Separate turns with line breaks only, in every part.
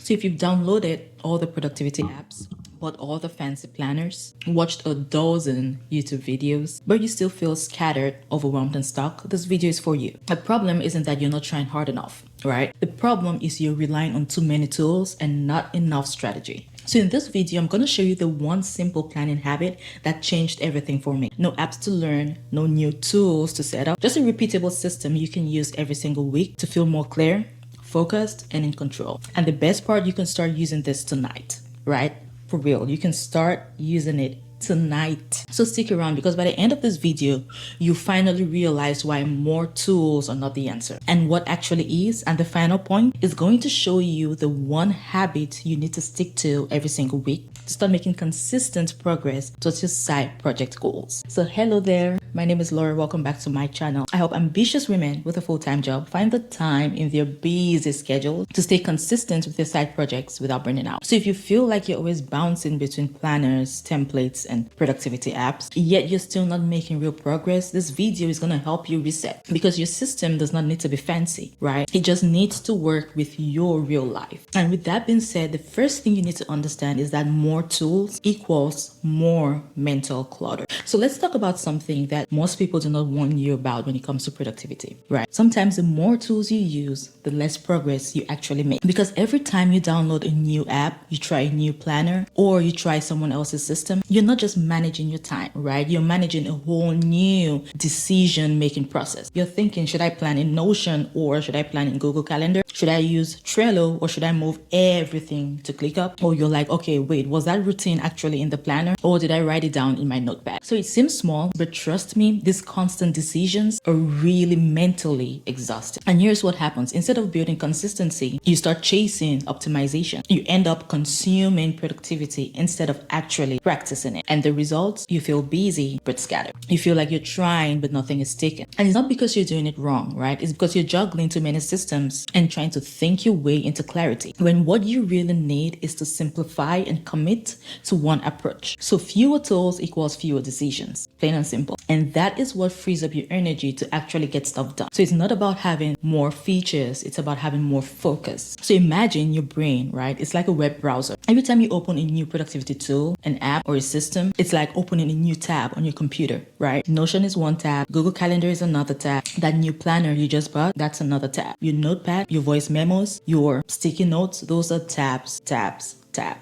So if you've downloaded all the productivity apps, bought all the fancy planners, watched a dozen YouTube videos, but you still feel scattered, overwhelmed, and stuck, this video is for you. The problem isn't that you're not trying hard enough, right? The problem is you're relying on too many tools and not enough strategy. So in this video, I'm going to show you the one simple planning habit that changed everything for me. No apps to learn, no new tools to set up, just a repeatable system you can use every single week to feel more clear, focused, and in control. And the best part, you can start using this tonight, right? For real, you can start using it tonight. So stick around, because by the end of this video, you finally realize why more tools are not the answer and what actually is. And the final point is going to show you the one habit you need to stick to every single week to start making consistent progress towards your side project goals. So hello there. My name is Laura. Welcome back to my channel. I help ambitious women with a full-time job find the time in their busy schedule to stay consistent with their side projects without burning out. So if you feel like you're always bouncing between planners, templates, and productivity apps, yet you're still not making real progress, this video is going to help you reset, because your system does not need to be fancy, right? It just needs to work with your real life. And with that being said, the first thing you need to understand is that more tools equals more mental clutter. So let's talk about something that most people do not warn you about when it comes to productivity, right? Sometimes the more tools you use, the less progress you actually make. Because every time you download a new app, you try a new planner, or you try someone else's system, you're not just managing your time, right? You're managing a whole new decision-making process. You're thinking, should I plan in Notion or should I plan in Google Calendar? Should I use Trello or should I move everything to ClickUp? Or you're like, okay, wait, was that routine actually in the planner or did I write it down in my notepad? So it seems small, but trust me, these constant decisions are really mentally exhausting. And here's what happens. Instead of building consistency, you start chasing optimization. You end up consuming productivity instead of actually practicing it. And the results, you feel busy but scattered. You feel like you're trying but nothing is taken. And it's not because you're doing it wrong, right? It's because you're juggling too many systems and trying to think your way into clarity, when what you really need is to simplify and commit to one approach. So fewer tools equals fewer decisions, plain and simple. And that is what frees up your energy to actually get stuff done. So it's not about having more features, it's about having more focus. So imagine your brain, right? It's like a web browser. Every time you open a new productivity tool, an app, or a system, it's like opening a new tab on your computer, right? Notion is one tab, Google Calendar is another tab, that new planner you just bought, that's another tab. Your notepad, your voice memos, your sticky notes, those are tabs,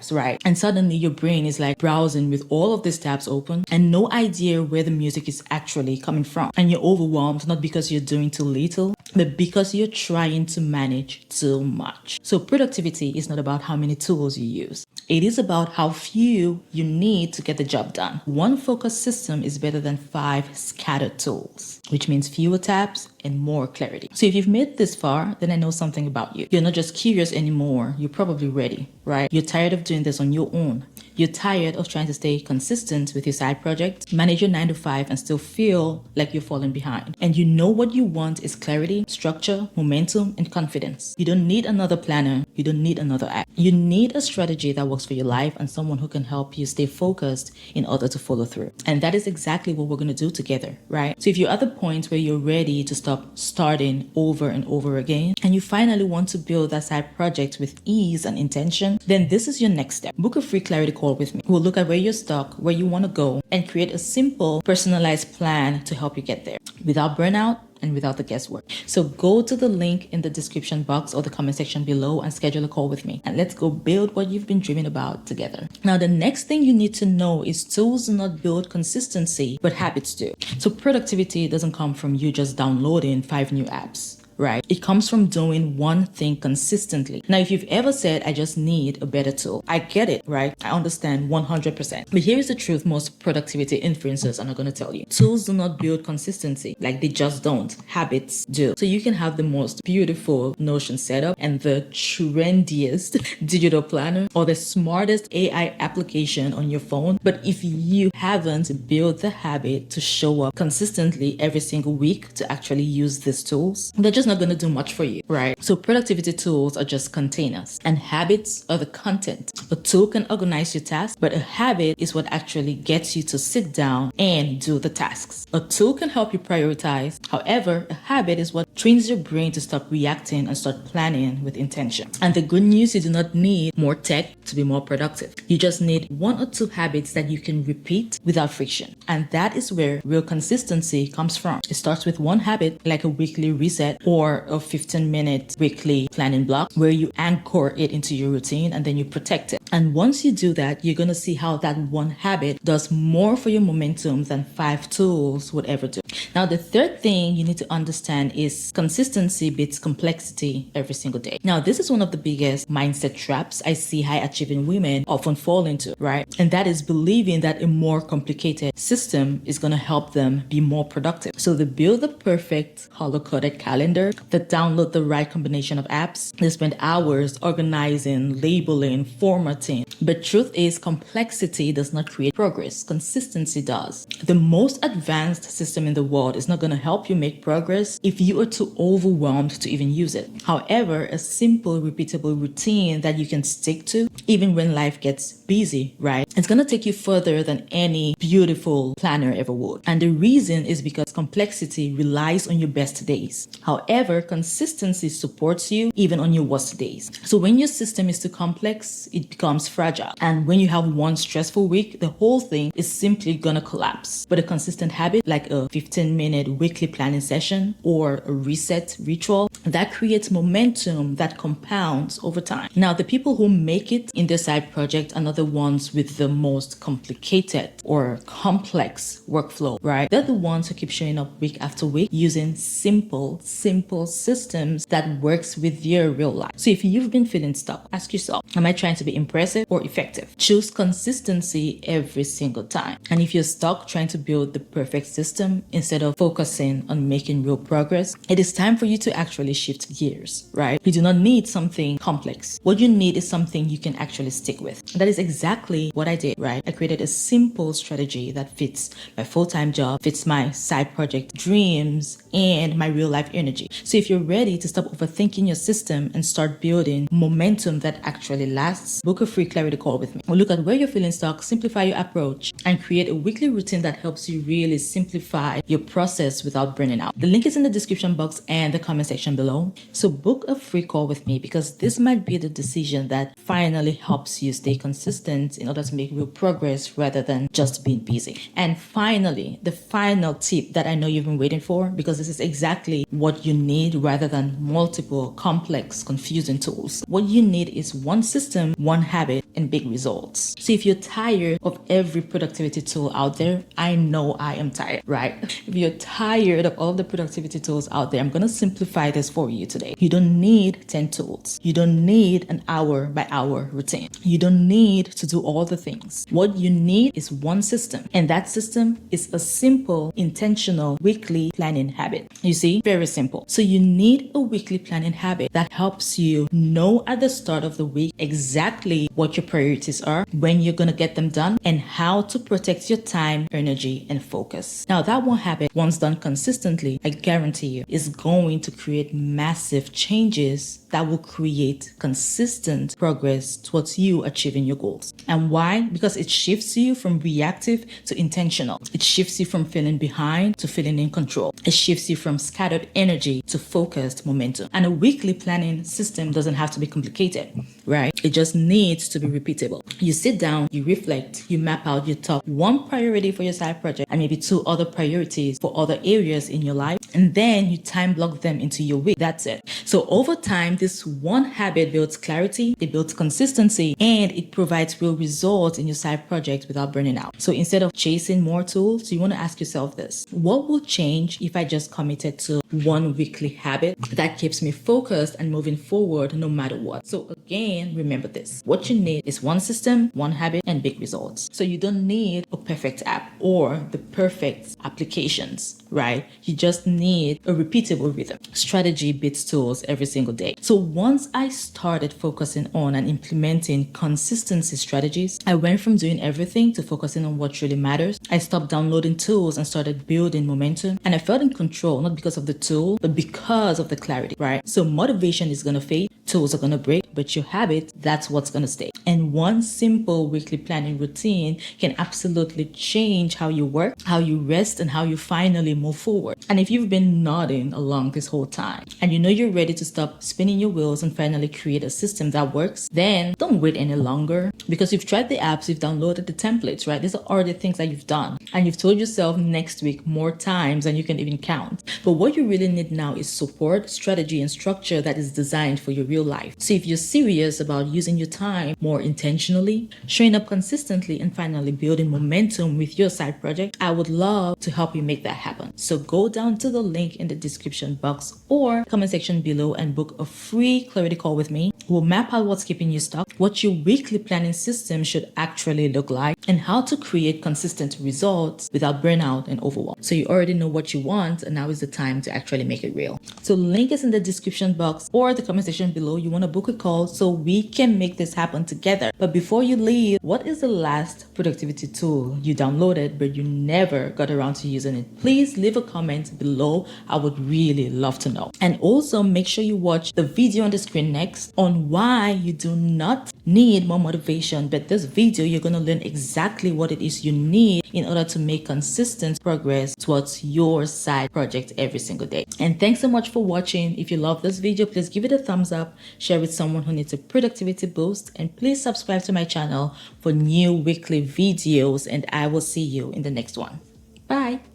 right? And suddenly your brain is like browsing with all of these tabs open and no idea where the music is actually coming from. And you're overwhelmed, not because you're doing too little, but because you're trying to manage too much. So productivity is not about how many tools you use. It is about how few you need to get the job done. One focused system is better than 5 scattered tools, which means fewer tabs and more clarity. So if you've made it this far, then I know something about you. You're not just curious anymore. You're probably ready, right? You're tired of doing this on your own. You're tired of trying to stay consistent with your side project, manage your 9 to 5 and still feel like you're falling behind. And you know what you want is clarity, structure, momentum, and confidence. You don't need another planner. You don't need another app. You need a strategy that works for your life and someone who can help you stay focused in order to follow through. And that is exactly what we're going to do together, right? So if you're at the point where you're ready to stop starting over and over again, and you finally want to build that side project with ease and intention, then this is your next step. Book a free clarity call with me. We'll look at where you're stuck, where you want to go, and create a simple, personalized plan to help you get there without burnout and without the guesswork. So go to the link in the description box or the comment section below and schedule a call with me. And let's go build what you've been dreaming about together. Now, the next thing you need to know is tools do not build consistency, but habits do. So productivity doesn't come from you just downloading 5 new apps, right? It comes from doing one thing consistently. Now, if you've ever said, I just need a better tool, I get it, right? I understand 100%. But here's the truth most productivity influencers are not going to tell you. Tools do not build consistency. Like, they just don't. Habits do. So you can have the most beautiful Notion setup and the trendiest digital planner or the smartest AI application on your phone. But if you haven't built the habit to show up consistently every single week to actually use these tools, they're just just not going to do much for you, right? So productivity tools are just containers and habits are the content. A tool can organize your tasks, but a habit is what actually gets you to sit down and do the tasks. A tool can help you prioritize. However, a habit is what trains your brain to stop reacting and start planning with intention. And the good news, you do not need more tech to be more productive. You just need 1 or 2 habits that you can repeat without friction. And that is where real consistency comes from. It starts with 1 habit, like a weekly reset or a 15-minute weekly planning block, where you anchor it into your routine and then you protect it. And once you do that, you're going to see how that 1 habit does more for your momentum than 5 tools would ever do. Now, the third thing you need to understand is consistency beats complexity every single day. Now, this is one of the biggest mindset traps I see high achieving women often fall into, right? And that is believing that a more complicated system is going to help them be more productive. So they build the perfect color-coded calendar, they download the right combination of apps, they spend hours organizing, labeling, formatting. But truth is, complexity does not create progress. Consistency does. The most advanced system in the world is not going to help you make progress if you are too overwhelmed to even use it. However, a simple, repeatable routine that you can stick to, even when life gets busy, right? It's going to take you further than any beautiful planner ever would. And the reason is because complexity relies on your best days. However, consistency supports you even on your worst days. So when your system is too complex, it becomes fragile. And when you have one stressful week, the whole thing is simply going to collapse. But a consistent habit, like a 15-minute weekly planning session or a reset ritual, that creates momentum that compounds over time. Now, the people who make it in their side project are not the ones with the most complicated or complex workflow, right? They're the ones who keep showing up week after week using simple systems that works with your real life. So if you've been feeling stuck, ask yourself, am I trying to be impressive or effective? Choose consistency every single time. And if you're stuck trying to build the perfect system instead of focusing on making real progress, it is time for you to actually shift gears, right? You do not need something complex. What you need is something you can actually stick with. That is exactly what I did, right? I created a simple strategy that fits my full-time job, fits my side project dreams, and my real life energy. So if you're ready to stop overthinking your system and start building momentum that actually lasts, book a free clarity call with me. We'll look at where you're feeling stuck, simplify your approach, and create a weekly routine that helps you really simplify your process without burning out. The link is in the description box and the comment section below. So book a free call with me, because this might be the decision that finally helps you stay consistent in order to make real progress rather than just being busy. And finally, the final tip that I know you've been waiting for, because this is exactly what you need rather than multiple complex, confusing tools. What you need is one system, one habit, and big results. So if you're tired of every productivity tool out there, I know I am tired, right? If you're tired of all the productivity tools out there, I'm going to simplify this for you today. You don't need 10 tools. You don't need an hour by hour routine. You don't need to do all the things. What you need is one system, and that system is a simple, intentional weekly planning habit. You see, very simple. So you need a weekly planning habit that helps you know at the start of the week exactly what your priorities are, when you're going to get them done, and how to protect your time, energy, and focus. Now, that one habit, once done consistently, I guarantee you, is going to create massive changes that will create consistent progress towards you achieving your goals. And why? Because it shifts you from reactive to intentional. It shifts you from feeling behind to feeling in control. It shifts you from scattered energy to focused momentum. And a weekly planning system doesn't have to be complicated, right? It just needs to be repeatable. You sit down, you reflect, you map out your top 1 priority for your side project and maybe 2 other priorities for other areas in your life, and then you time block them into your week. That's it. So over time, this one habit builds clarity, it builds consistency, and it provides real results in your side project without burning out. So instead of chasing more tools, you want to ask yourself this: what will change if I just committed to one weekly habit that keeps me focused and moving forward no matter what? So again, remember, remember this. What you need is one system, one habit, and big results. So you don't need a perfect app or the perfect applications, right? You just need a repeatable rhythm. Strategy beats tools every single day. So once I started focusing on and implementing consistency strategies, I went from doing everything to focusing on what really matters. I stopped downloading tools and started building momentum. And I felt in control, not because of the tool, but because of the clarity, right? So motivation is going to fade, tools are going to break, but your habit, that's what's going to stay. And one simple weekly planning routine can absolutely change how you work, how you rest, and how you finally move forward. And if you've been nodding along this whole time and you know you're ready to stop spinning your wheels and finally create a system that works, then don't wait any longer, because you've tried the apps, you've downloaded the templates, right? These are already things that you've done, and you've told yourself next week more times than you can even count. But what you really need now is support, strategy, and structure that is designed for your real life. So if you're serious about using your time more intentionally, showing up consistently, and finally building momentum with your side project, I would love to help you make that happen. So go down to the link in the description box or comment section below and book a free clarity call with me. We'll map out what's keeping you stuck, what your weekly planning system should actually look like, and how to create consistent results without burnout and overwhelm. So you already know what you want, and now is the time to actually make it real. So link is in the description box or the comment section below. You want to book a call so we can make this happen together. But before you leave, what is the last productivity tool you downloaded but you never got around to using it? Please leave a comment below. I would really love to know. And also make sure you watch the video on the screen next on why you do not need more motivation, but this video you're going to learn exactly what it is you need in order to make consistent progress towards your side project every single day. And thanks so much for watching. If you love this video, please give it a thumbs up, share with someone who needs a productivity boost, and please subscribe to my channel for new weekly videos, and I will see you in the next one. Bye.